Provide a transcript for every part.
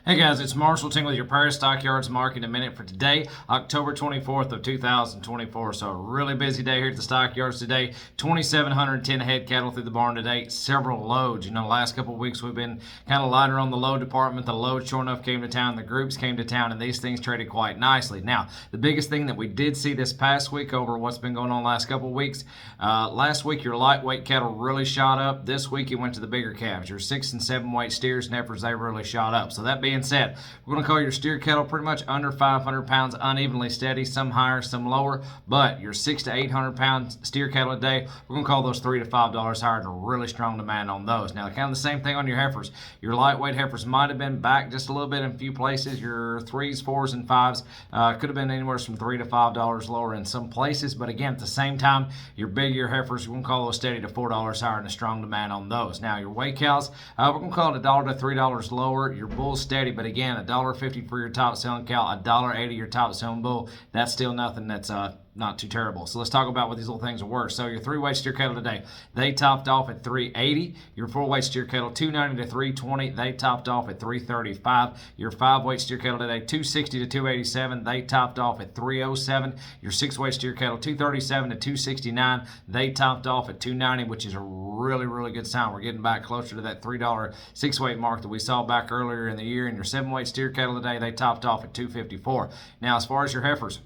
Hey guys, it's Marshall Ting with your Prairie Stockyards Market in a minute for today, October 24th of 2024. So a really busy day here at the stockyards today. 2,710 head cattle through the barn today. Several loads. You know, the last couple of weeks we've been kind of lighter on the load department. The loads sure enough came to town. The groups came to town, and these things traded quite nicely. Now, the biggest thing that we did see this past week over what's been going on the last couple of weeks, last week your lightweight cattle really shot up. This week it went to the bigger calves. Your 6 and 7 weight steers and heifers, they really shot up. So that being said, we're going to call your steer cattle pretty much under 500 pounds, unevenly steady, some higher, some lower. But your 6 to 800 pound steer cattle a day, we're going to call those $3 to $5 higher, and a really strong demand on those. Now, kind of the same thing on your heifers. Your lightweight heifers might have been back just a little bit in a few places. Your 3s, 4s, and 5s could have been anywhere from $3 to $5 lower in some places. But again, at the same time, your bigger heifers, we're going to call those steady to $4 higher, and a strong demand on those. Now, your weight cows, we're going to call it $1 to $3 lower. Your bull's steady, but again, $1.50 for your top selling cow, $1.80 your top selling bull. That's still nothing that's not too terrible. So let's talk about what these little things are worth. So your 3-weight steer cattle today, they topped off at $3.80. Your 4-weight steer cattle, $2.90 to $3.20. They topped off at $3.35. Your 5-weight steer cattle today, $2.60 to $2.87. They topped off at $3.07. Your 6-weight steer cattle, $2.37 to $2.69. They topped off at $2.90, which is a really good sign. We're getting back closer to that $3 6-weight mark that we saw back earlier in the year. And your 7-weight steer cattle today, they topped off at $2.54. Now, as far as your heifers,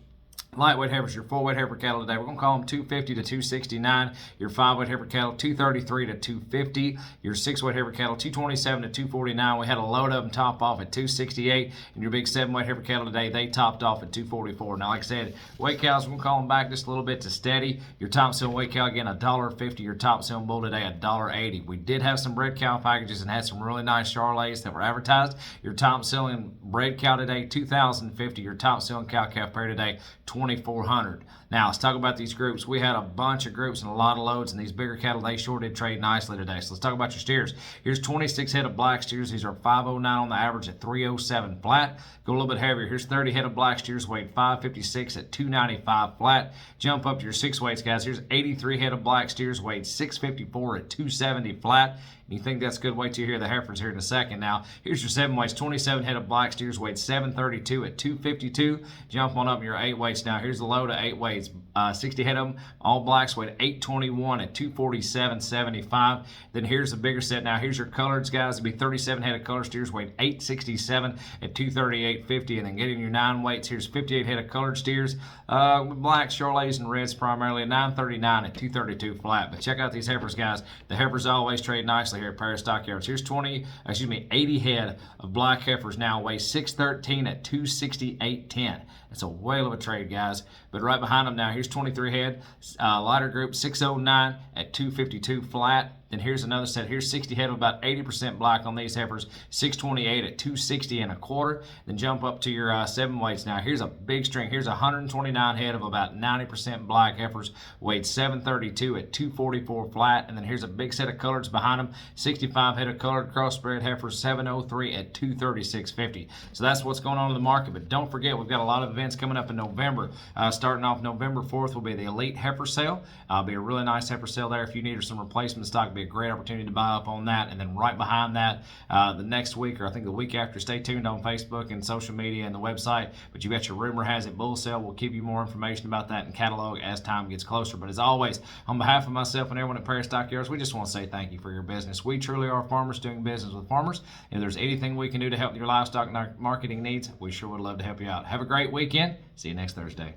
lightweight heifers, your 4-weight heifer cattle today, we're going to call them $2.50 to $2.69. Your 5-weight heifer cattle, $2.33 to $2.50. Your 6-weight heifer cattle, $2.27 to $2.49. We had a load of them top off at $2.68. And your big 7-weight heifer cattle today, they topped off at $2.44. Now, like I said, weight cows, we're going to call them back just a little bit to steady. Your top selling weight cow, again, $1.50. Your top selling bull today, $1.80. We did have some bred cow packages and had some really nice Charolais that were advertised. Your top selling bred cow today, $2,050. Your top selling cow calf pair today, $2,400. Now, let's talk about these groups. We had a bunch of groups and a lot of loads, and these bigger cattle, they sure did trade nicely today. So let's talk about your steers. Here's 26 head of black steers. These are 509 on the average at 307 flat. Go a little bit heavier. Here's 30 head of black steers weighed 556 at 295 flat. Jump up to your 6 weights, guys. Here's 83 head of black steers weighed 654 at 270 flat. You think that's a good weight to hear the heifers here in a second. Now, here's your 7 weights. 27 head of black steers weighed 732 at 252. Jump on up your 8 weights. Now, here's the load of 8 weights. 60 head of them, all blacks, weighed 821 at 247.75. Then here's the bigger set. Now, here's your coloreds, guys. It'll be 37 head of color steers weighed 867 at 238.50. And then getting your 9 weights, here's 58 head of colored steers, blacks, Charolais, and reds primarily, 939 at 232 flat. But check out these heifers, guys. The heifers always trade nicely here at Prairie Stockyards. Here's 80 head of black heifers now weigh 613 at 268.10. That's a whale of a trade, guys. But right behind them now, here's 23 head, lighter group, 609 at 252 flat. Then here's another set. Here's 60 head of about 80% black on these heifers, 628 at 260 and a quarter. Then jump up to your 7 weights. Now here's a big string. Here's 129 head of about 90% black heifers, weighed 732 at 244 flat. And then here's a big set of coloreds behind them, 65 head of colored crossbred heifers, 703 at 236.50. So that's what's going on in the market. But don't forget, we've got a lot of events coming up in November. Starting off November 4th will be the Elite Heifer Sale. It'll be a really nice heifer sale there. If you need some replacement stock, it'll be a great opportunity to buy up on that. And then right behind that, the next week, or I think the week after, stay tuned on Facebook and social media and the website. But you got your Rumor Has It Bull Sale. We'll give you more information about that in catalog as time gets closer. But as always, on behalf of myself and everyone at Prairie Stockyards, we just want to say thank you for your business. We truly are farmers doing business with farmers. If there's anything we can do to help your livestock marketing needs, we sure would love to help you out. Have a great weekend. See you next Thursday.